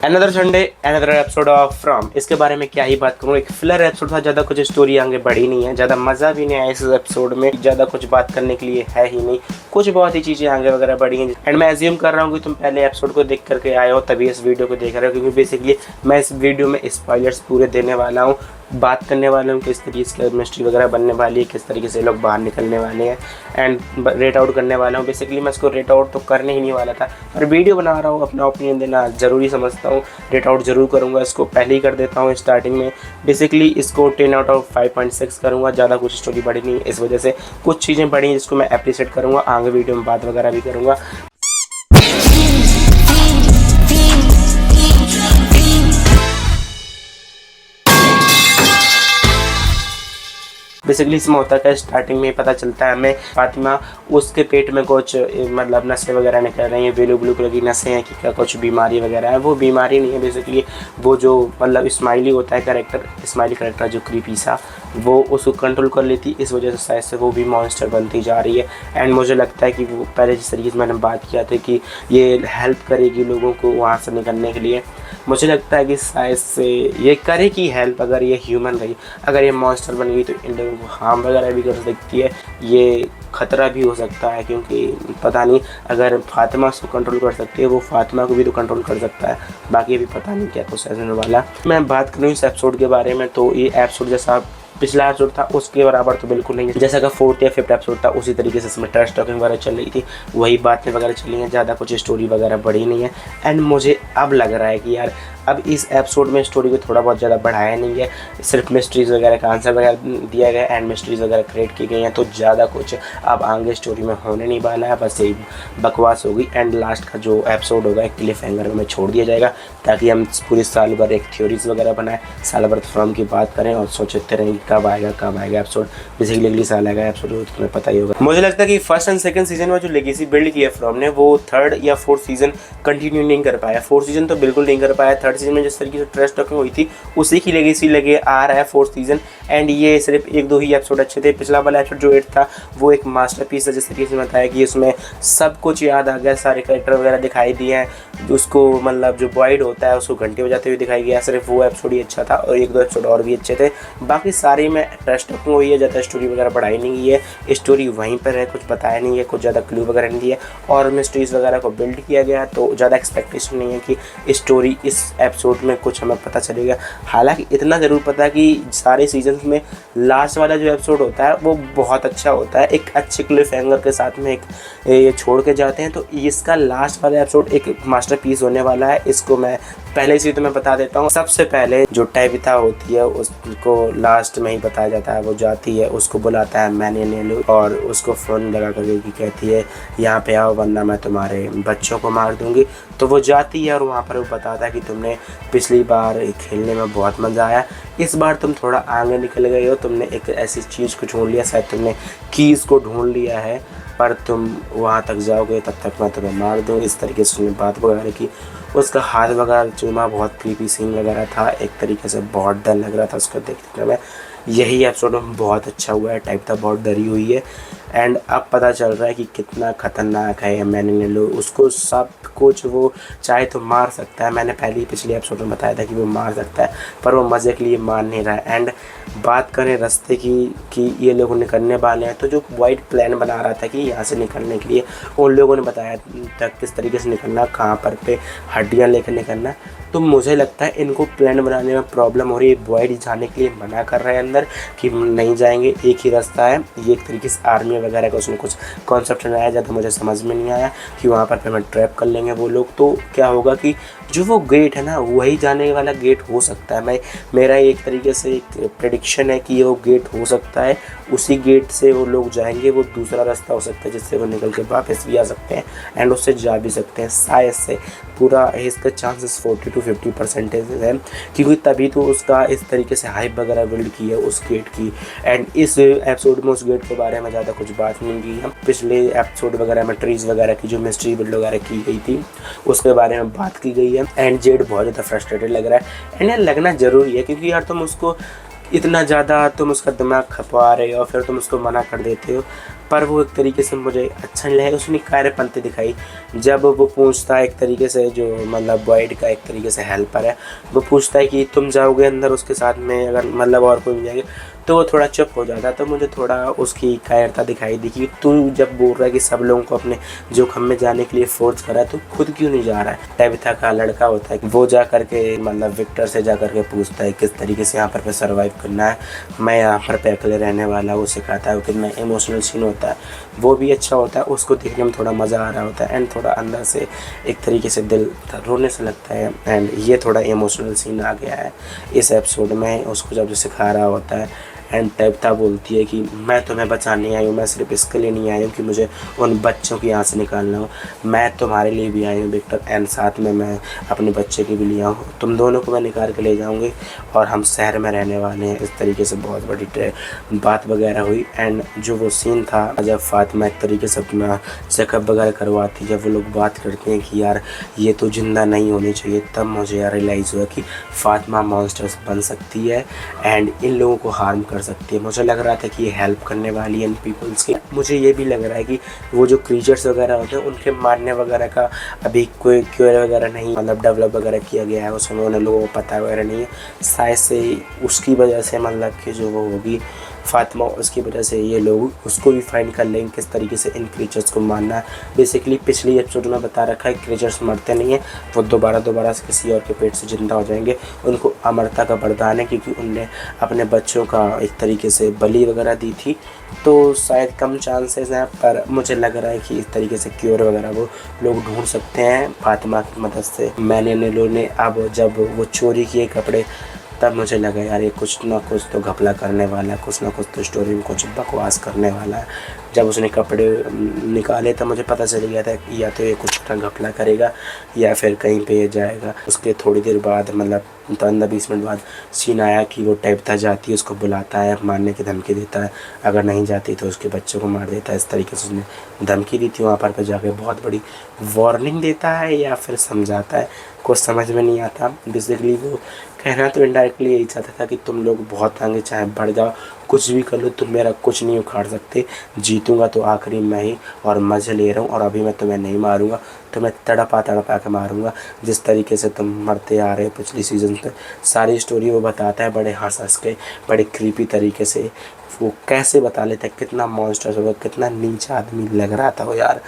Another Sunday another episode of from. इसके बारे में क्या ही बात करूँ, एक फिलर एपिसोड था, ज़्यादा कुछ स्टोरी आगे बढ़ी नहीं है, ज़्यादा मज़ा भी नहीं आया इस एपिसोड में, ज़्यादा कुछ बात करने के लिए है ही नहीं, कुछ बहुत ही चीज़ें आगे वगैरह बढ़ी हैं। एंड मैं एज्यूम कर रहा हूँ कि तुम पहले एपिसोड को देख करके आए हो तभी इस वीडियो को देख रहे हो, क्योंकि बेसिकली मैं इस वीडियो में स्पॉयलर्स पूरे देने वाला हूँ, बात करने वाले हूँ किस तरीके से केमिस्ट्री वगैरह बनने वाली है, किस तरीके से लोग बाहर निकलने वाले हैं, एंड रेट आउट करने वाला हूँ। बेसिकली मैं इसको रेट आउट तो करने ही नहीं वाला था, पर वीडियो बना रहा हूँ, अपना ओपिनियन देना ज़रूरी समझता हूँ, रेट आउट ज़रूर करूँगा। इसको पहले ही कर देता हूँ स्टार्टिंग में। बेसिकली इसको 10 आउट ऑफ 5.6 करूँगा, ज़्यादा कुछ स्टोरी बढ़ी नहीं, इस वजह से कुछ चीज़ें बढ़ी जिसको मैं अप्रिशिएट करूँगा, आगे वीडियो में बात वगैरह भी करूँगा। बेसिकली इसमें होता है स्टार्टिंग में पता चलता है हमें फातिमा उसके पेट में कुछ मतलब नसें वगैरह निकल रही हैं, ब्लू कलर की नसें हैं कि क्या कुछ बीमारी वगैरह है। वो बीमारी नहीं है, बेसिकली वो जो मतलब स्माइली होता है कैरेक्टर, स्माइली कैरेक्टर जो क्रीपी सा, वो उसको कंट्रोल कर लेती, इस वजह से शायद से वो भी मॉन्स्टर बनती जा रही है। एंड मुझे लगता है कि वो पहले जिस तरीके से मैंने बात किया था कि ये हेल्प करेगी लोगों को वहाँ से निकलने के लिए, मुझे लगता है कि शायद से ये करेगी हेल्प। अगर ये ह्यूमन रही, अगर ये मॉन्स्टर बन गई तो इन लोगों को हार्म वगैरह भी कर सकती है, ये खतरा भी हो सकता है, क्योंकि पता नहीं अगर फातिमा उसको कंट्रोल कर सकती है, वो फातिमा को भी तो कंट्रोल कर सकता है। बाकी अभी पता नहीं क्या कुछ होने वाला। मैं बात करूँ इस एपिसोड के बारे में तो ये एपिसोड जैसा पिछला एपिसोड था उसके बराबर तो बिल्कुल नहीं है। जैसा कि 4th या 5th एपिसोड था उसी तरीके से इसमें ट्रस्ट टॉकिंग वगैरह चल रही थी, वही बातें वगैरह चली हैं, ज़्यादा कुछ स्टोरी वगैरह बढ़ी नहीं है। एंड मुझे अब लग रहा है कि यार अब इस एपिसोड में स्टोरी को थोड़ा बहुत ज़्यादा बढ़ाया नहीं है, सिर्फ मिस्ट्रीज़ वगैरह का आंसर वगैरह दिया गया एंड मिस्ट्रीज़ वगैरह क्रिएट की गई हैं, तो ज़्यादा कुछ अब आगे स्टोरी में होने नहीं वाला है, बस यही बकवास होगी। एंड लास्ट का जो एपिसोड होगा एक क्लिफ हैंगर में छोड़ दिया जाएगा, ताकि हम पूरी साल भर एक थ्योरीज वगैरह बनाएं, साल भर फ्रॉम की बात करें और सोचते रहें कि कब आएगा एपिसोड। बेसिकली अगली साल आएगा एपिसोड, तो तुम्हें पता ही होगा। मुझे लगता है कि फर्स्ट एंड सेकंड सीजन में जो लेगेसी बिल्ड की है फ्रॉम ने, वो 3rd या 4th सीजन कंटिन्यू नहीं कर पाया। 4th सीजन तो बिल्कुल नहीं कर पाया। 3rd सीजन में जिस तरीके से ट्रस्ट टॉकिंग हुई थी उसी की लेगेसी लगे आ रहा है 4th सीजन। एंड ये सिर्फ 1-2 ही एपिसोड अच्छे थे। पिछला वाला एपिसोड जो 8 था वो एक मास्टरपीस है, जिस तरीके से बताया कि उसमें सब कुछ याद आ गया, सारे कैरेक्टर वगैरह दिखाई दिए हैं, उसको मतलब जो बॉयड होता है उसको घंटे बजाते हुए दिखाई गया। सिर्फ वो एपिसोड ही अच्छा था और 1-2 एपिसोड और भी अच्छे थे। बाकी सारी में ट्रस्ट टॉकिंग हुई है, ज़्यादा स्टोरी वगैरह बढ़ाई नहीं गई है, स्टोरी वहीं पर है, कुछ बताया नहीं है, कुछ ज़्यादा क्लू वगैरह नहीं दिया और मिस्ट्रीज़ वगैरह को बिल्ड किया गया, तो ज़्यादा एक्सपेक्टेशन नहीं है कि स्टोरी इस एपिसोड में कुछ हमें पता चलेगा। हालांकि इतना ज़रूर पता है कि सारे सीजन्स में लास्ट वाला जो एपिसोड होता है वो बहुत अच्छा होता है, एक अच्छे क्लिफ हैंगर के साथ में एक ये छोड़ के जाते हैं। तो इसका लास्ट वाला एपिसोड एक मास्टरपीस होने वाला है, इसको मैं पहले से तो मैं बता देता हूँ। सबसे पहले जो टैबिथा होती है उसको लास्ट में ही बताया जाता है, वो जाती है, उसको बुलाता है मैंने नेलू और उसको फ़ोन लगा करके कहती है यहाँ पे आओ वरना मैं तुम्हारे बच्चों को मार दूँगी। तो वो जाती है और वहाँ पर वो बताता है कि तुमने पिछली बार खेलने में बहुत मज़ा आया, इस बार तुम थोड़ा आगे निकल गए हो, तुमने एक ऐसी चीज़ को ढूंढ लिया, शायद तुमने कीज़ को ढूंढ लिया है, पर तुम वहाँ तक जाओगे तब तक मैं तुम्हें मार दूँ। इस तरीके से उसने बात वगैरह की। उसका हाथ वगैरह चूमा, बहुत क्रीपी सीन वगैरह था, एक तरीके से बहुत डर लग रहा था उसको देखने में। यही एपिसोड में बहुत अच्छा हुआ है, टाइप था बहुत डरी हुई है। एंड अब पता चल रहा है कि कितना ख़तरनाक है मैंने नेलू, उसको सब कुछ वो चाहे तो मार सकता है। मैंने पहले ही पिछले एपिसोड में बताया था कि वो मार सकता है, पर वो मज़े के लिए मार नहीं रहा है। एंड बात करें रास्ते की कि ये लोग निकलने वाले हैं, तो जो वाइड प्लान बना रहा था कि यहाँ से निकलने के लिए, उन लोगों ने बताया था किस तरीके से निकलना, कहाँ पर पे हड्डियाँ लेकर निकलना। तो मुझे लगता है इनको प्लान बनाने में प्रॉब्लम हो रही है, वाइड जाने के लिए मना कर रहे हैं अंदर कि नहीं जाएंगे, एक ही रास्ता है। ये एक तरीके से आर्मी वगैरह का उसमें कुछ कॉन्सेप्ट बनाया जाता, मुझे समझ में नहीं आया कि वहाँ पर पेमेंट ट्रैप कर लेंगे वो लोग। तो क्या होगा कि जो वो गेट है ना वही जाने वाला गेट हो सकता है। मेरा एक तरीके से एक प्रेडिक्शन है कि ये वो गेट हो सकता है, उसी गेट से वो लोग जाएंगे, वो दूसरा रास्ता हो सकता है जिससे वो निकल के वापस भी आ सकते हैं एंड उससे जा भी सकते हैं शायद से। पूरा इसका चांसेस 40 to 50% है, क्योंकि तभी तो उसका इस तरीके से हाइप वगैरह बिल्ड की है उस गेट की। एंड इस एपिसोड में उस गेट के बारे में ज़्यादा कुछ बात नहीं की है। पिछले एपिसोड वगैरह में ट्रीज़ वगैरह की जो मिस्ट्री बिल्ड वगैरह की गई थी उसके बारे में बात की गई है। एंड जेड बहुत ज़्यादा फ्रस्ट्रेटेड लग रहा है, एंड यार लगना ज़रूरी है, क्योंकि यार तुम उसको इतना ज़्यादा तुम उसका दिमाग खपवा रहे हो फिर तुम उसको मना कर देते हो, पर वो एक तरीके से मुझे अच्छा नहीं लगा। उसने कार्यपंथी दिखाई जब वो पूछता है एक तरीके से, जो मतलब बॉयड का एक तरीके से हेल्पर है, वो पूछता है कि तुम जाओगे अंदर उसके साथ में, अगर मतलब और कोई भी जाएगा, तो वो थोड़ा चुप हो जाता है। तो मुझे थोड़ा उसकी कायरता दिखाई दी कि तू जब बोल रहा है कि सब लोगों को अपने जोखिम में जाने के लिए फोर्स करा है, तो खुद क्यों नहीं जा रहा है। टैबिथा का लड़का होता है, वो जा करके मतलब विक्टर से जा करके पूछता है किस तरीके से यहाँ पर सर्वाइव करना है, मैं यहाँ पर अकेले रहने वाला, वो सिखाता है। कितना इमोशनल सीन होता है, वो भी अच्छा होता है, उसको देखने में थोड़ा मज़ा आ रहा होता है एंड थोड़ा अंदर से एक तरीके से दिल रोने से लगता है। एंड ये थोड़ा इमोशनल सीन आ गया है इस एपिसोड में, उसको जब सिखा रहा होता है। एंड टैबिथा बोलती है कि मैं तुम्हें बचाने आई हूँ, मैं सिर्फ इसके लिए नहीं आई हूँ कि मुझे उन बच्चों की आँख से निकालना हो, मैं तुम्हारे लिए भी आई हूँ विक्टर, एंड साथ में मैं अपने बच्चे की भी लिया हूँ, तुम दोनों को मैं निकाल के ले जाऊँगी और हम शहर में रहने वाले हैं। इस तरीके से बहुत बड़ी बात वगैरह हुई। एंड जो वो सीन था जब फातिमा एक तरीके से अपना चेकअप वगैरह करवाती, जब वो लोग बात करते हैं कि यार ये तो ज़िंदा नहीं होनी चाहिए, तब मुझे यार रियलाइज़ हुआ कि फातिमा मॉन्स्टर्स बन सकती है एंड इन लोगों को हार्म कर सकती है। मुझे लग रहा था कि ये हेल्प करने वाली है इन पीपल्स की। मुझे ये भी लग रहा है कि वो जो क्रीचर्स वगैरह होते हैं उनके मारने वगैरह का अभी कोई क्योर वगैरह नहीं मतलब डेवलप वगैरह किया गया है, उसमें उन लोगों को पता वगैरह नहीं है। शायद से उसकी वजह से मतलब कि जो वो होगी फातिमा, उसकी वजह से ये लोग उसको भी फाइंड कर लेंगे किस तरीके से इन क्रीचर्स को मारना है। बेसिकली पिछली एपिसोड में बता रखा है क्रीचर्स मरते नहीं हैं, वो दोबारा से किसी और के पेट से जिंदा हो जाएंगे। उनको अमरता का वरदान है क्योंकि उनने अपने बच्चों का एक तरीके से बलि वगैरह दी थी, तो शायद कम चांसेस हैं, पर मुझे लग रहा है कि इस तरीके से क्योर वगैरह वो लोग ढूंढ सकते हैं फातिमा की मदद से। मैंने ने अब जब वो चोरी किए कपड़े, तब मुझे लगा यार ये कुछ ना कुछ तो घपला करने वाला है, कुछ ना कुछ तो स्टोरी में कुछ बकवास करने वाला है। जब उसने कपड़े निकाले तब मुझे पता चल गया था कि या तो ये कुछ घपला करेगा या फिर कहीं पे जाएगा। उसके थोड़ी देर बाद मतलब 15-20 मिनट बाद सीन आया कि वो टैबिथा जाती है, उसको बुलाता है, मारने की धमकी देता है, अगर नहीं जाती तो उसके बच्चों को मार देता है। इस तरीके से उसने धमकी दी थी। वहाँ पर जाके बहुत बड़ी वार्निंग देता है या फिर समझाता है, कुछ समझ में नहीं आता। बेसिकली वो कहना तो इनडायरेक्टली यही चाहता था कि तुम लोग बहुत आगे चाहे बढ़ जाओ, कुछ भी कर लो, तुम मेरा कुछ नहीं उखाड़ सकते, जीतूंगा तो आखिरी मैं ही और मज़े ले रहा हूँ, और अभी मैं तुम्हें नहीं मारूंगा, तुम्हें तड़पा के मारूंगा जिस तरीके से तुम मरते आ रहे हो पिछली सीज़न से। सारी स्टोरी वो बताता है बड़े हंस के, बड़े क्रीपी तरीके से। वो कैसे बता लेता है, कितना मॉन्स्टर होगा, कितना नीचा आदमी लग रहा था वो यार,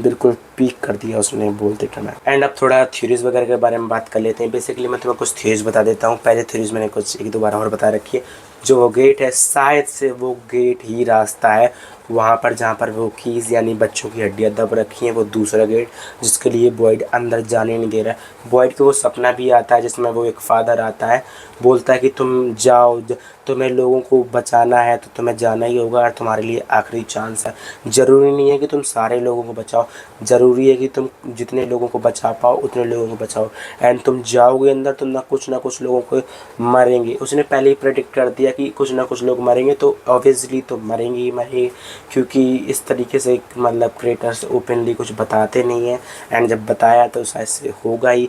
बिल्कुल पीक कर दिया उसने बोलते टाइम। एंड अब थोड़ा थ्योरीज वगैरह के बारे में बात कर लेते हैं। बेसिकली मैं तुम्हें कुछ थ्योरीज बता देता हूँ। पहले थ्योरीज मैंने कुछ 1-2 बार और बता रखी है। जो वो गेट है शायद से वो गेट ही रास्ता है वहाँ पर जहाँ पर वो कीज़ यानी बच्चों की हड्डियाँ दब रखी हैं, वो दूसरा गेट जिसके लिए बॉयड अंदर जाने नहीं दे रहा है। बॉयड को वो सपना भी आता है जिसमें वो एक फादर आता है, बोलता है कि तुम जाओ, तुम्हें लोगों को बचाना है तो तुम्हें जाना ही होगा और तुम्हारे लिए आखिरी चांस है। ज़रूरी नहीं है कि तुम सारे लोगों को बचाओ, ज़रूरी है कि तुम जितने लोगों को बचा पाओ उतने लोगों को बचाओ। एंड तुम जाओगे अंदर तो ना कुछ लोगों को मरेंगे। उसने पहले ही प्रेडिक्ट कर दिया कि कुछ ना कुछ लोग मरेंगे, तो ऑब्वियसली तो मरेंगे ही मरेंगे, क्योंकि इस तरीके से मतलब क्रिएटर्स ओपनली कुछ बताते नहीं हैं। एंड जब बताया तो शायद से होगा ही।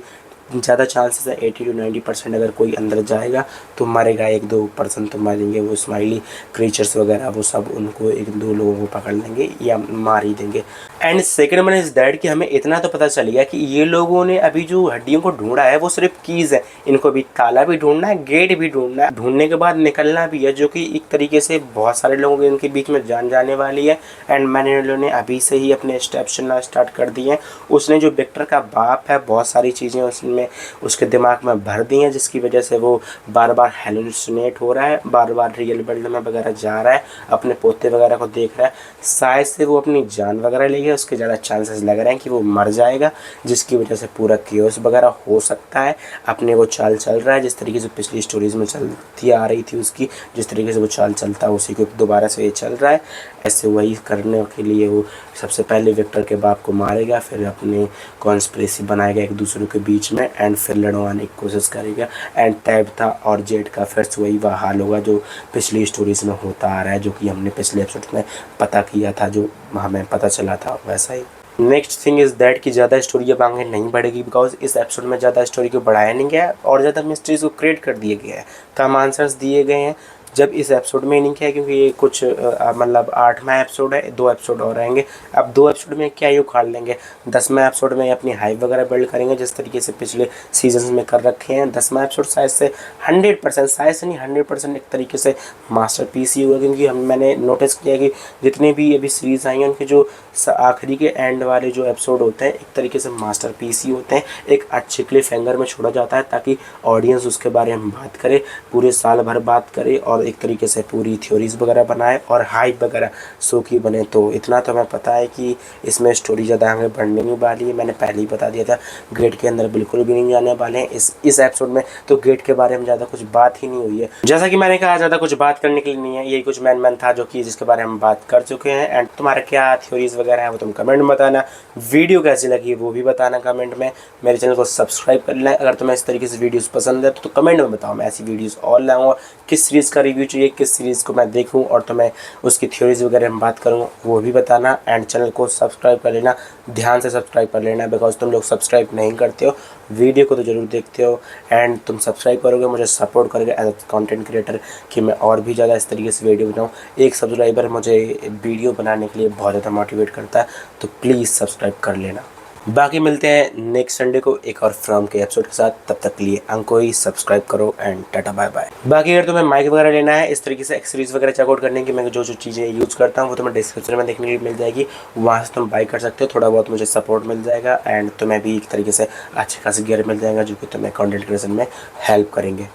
ज़्यादा चांसेस है 80 to 90% अगर कोई अंदर जाएगा तो मरेगा, 1-2% तो मरेंगे। वो स्माइली क्रीचर्स वगैरह वो सब उनको 1-2 लोगों को पकड़ लेंगे या मार ही देंगे। And second one is that कि हमें इतना तो पता चल गया कि ये लोगों ने अभी जो हड्डियों को ढूंढा है वो सिर्फ कीज़ है, इनको भी ताला भी ढूंढना है, गेट भी ढूंढना है, ढूंढने के बाद निकलना भी है, जो कि एक तरीके से बहुत सारे लोगों के इनके बीच में जान जाने वाली है। एंड मैंने ने अभी से ही अपने स्टेप्स चलना स्टार्ट कर दिए हैं। उसने जो विक्टर का बाप है बहुत सारी चीज़ें उसमें उसके दिमाग में भर दी हैं, जिसकी वजह से वो बार बार हेलुसिनेट हो रहा है, बार बार रियल वर्ल्ड में वगैरह जा रहा है, अपने पोते वगैरह को देख रहा है। शायद से वो अपनी जान वगैरह ले गया, उसके ज़्यादा चांसेस लग रहे हैं कि वो मर जाएगा, जिसकी वजह से पूरा केओस वगैरह हो सकता है। अपने वो चाल चल रहा है जिस तरीके से पिछली स्टोरीज में चलती आ रही थी उसकी, जिस तरीके से वो चाल चलता है उसी को दोबारा से ये चल रहा है। ऐसे वही करने के लिए वो सबसे पहले विक्टर के बाप को मारेगा, फिर अपने कॉन्स्पिरेसी बनाएगा एक दूसरे के बीच में, एंड फिर लड़वाने की कोशिश करेगा। एंड टैबिथा और जेड का फिर से वही हाल होगा जो पिछली स्टोरीज में होता आ रहा है, जो कि हमने पिछले एपिसोड में पता किया था, जो हमें पता चला था वैसा ही। नेक्स्ट थिंग इज़ दैट कि ज़्यादा स्टोरी अब आगे नहीं बढ़ेगी, बिकॉज इस एपिसोड में ज़्यादा स्टोरी को बढ़ाया नहीं गया है और ज़्यादा मिस्ट्रीज को क्रिएट कर दिए गए हैं, कम आंसर्स दिए गए हैं। जब इस एपिसोड में नहीं किया क्योंकि ये कुछ मतलब 8वां एपिसोड है, 2 एपिसोड और रहेंगे। अब 2 एपिसोड में क्या ही उखाड़ लेंगे, 10वां एपिसोड में अपनी हाइप वगैरह बिल्ड करेंगे जिस तरीके से पिछले सीजन में कर रखे हैं। 10वां एपिसोड शायद से 100%, शायद से नहीं 100% एक तरीके से मास्टरपीस ही होगा, क्योंकि मैंने नोटिस किया कि जितने भी अभी सीरीज़ आई हैं उनके जो आखिरी के एंड वाले जो एपिसोड होते हैं एक तरीके से मास्टरपीस ही होते हैं। एक अच्छे क्लिफ हैंगर में छोड़ा जाता है ताकि ऑडियंस उसके बारे में बात करे, पूरे साल भर बात करे और एक तरीके से पूरी थ्योरीज वगैरह बनाए और हाइप वगैरह शो की बने। तो इतना तो हमें पता है कि इसमें स्टोरी ज़्यादा आगे बढ़ने नहीं वाली है। मैंने पहले ही बता दिया था गेट के अंदर बिल्कुल भी नहीं जाने वाले हैं इस एपिसोड में, तो गेट के बारे में ज़्यादा कुछ बात ही नहीं हुई है। जैसा कि मैंने कहा ज़्यादा कुछ बात करने के लिए नहीं है, यही कुछ मैन था जो कि जिसके बारे में हम बात कर चुके हैं। एंड तुम्हारा क्या थ्योरीज वगैरह है वो तुम कमेंट में बताना, वीडियो कैसी लगी वो भी बताना कमेंट में। मेरे चैनल को सब्सक्राइब कर लेना। अगर तुम्हें इस तरीके से वीडियोस पसंद है तो कमेंट में बताओ, मैं ऐसी वीडियोस और लाऊंगा। किस सीरीज़ का रिव्यू चाहिए, किस सीरीज़ को मैं देखूं और तुम्हें उसकी थ्योरीज वगैरह में बात करूँगा वो भी बताना। एंड चैनल को सब्सक्राइब कर लेना, ध्यान से सब्सक्राइब कर लेना, बिकॉज तुम लोग सब्सक्राइब नहीं करते हो, वीडियो को तो ज़रूर देखते हो। एंड तुम सब्सक्राइब करोगे, मुझे सपोर्ट करोगे एज अ कंटेंट क्रिएटर कि मैं और भी ज़्यादा इस तरीके से वीडियो बनाऊँ। एक सब्सक्राइबर मुझे वीडियो बनाने के लिए बहुत ज़्यादा मोटिवेट करता है, तो प्लीज़ सब्सक्राइब कर लेना। बाकी मिलते हैं नेक्स्ट संडे को एक और फ्रॉम के एपिसोड के साथ। तब तक के लिए अंको ही सब्सक्राइब करो एंड टाटा बाय बाय। बाकी अगर तुम्हें माइक वगैरह लेना है, इस तरीके से एक्सेसरीज वगैरह चेकआउट करने की, मैं जो चीज़ें यूज़ करता हूँ वो तुम्हें डिस्क्रिप्शन में देखने के लिए मिल जाएगी, वहाँ से तुम बाई कर सकते हो। थोड़ा बहुत मुझे सपोर्ट मिल जाएगा एंड तुम्हें भी एक तरीके से अच्छे खासी गियर मिल जाएगा जो कि तुम्हें कंटेंट क्रिएशन में हेल्प करेंगे।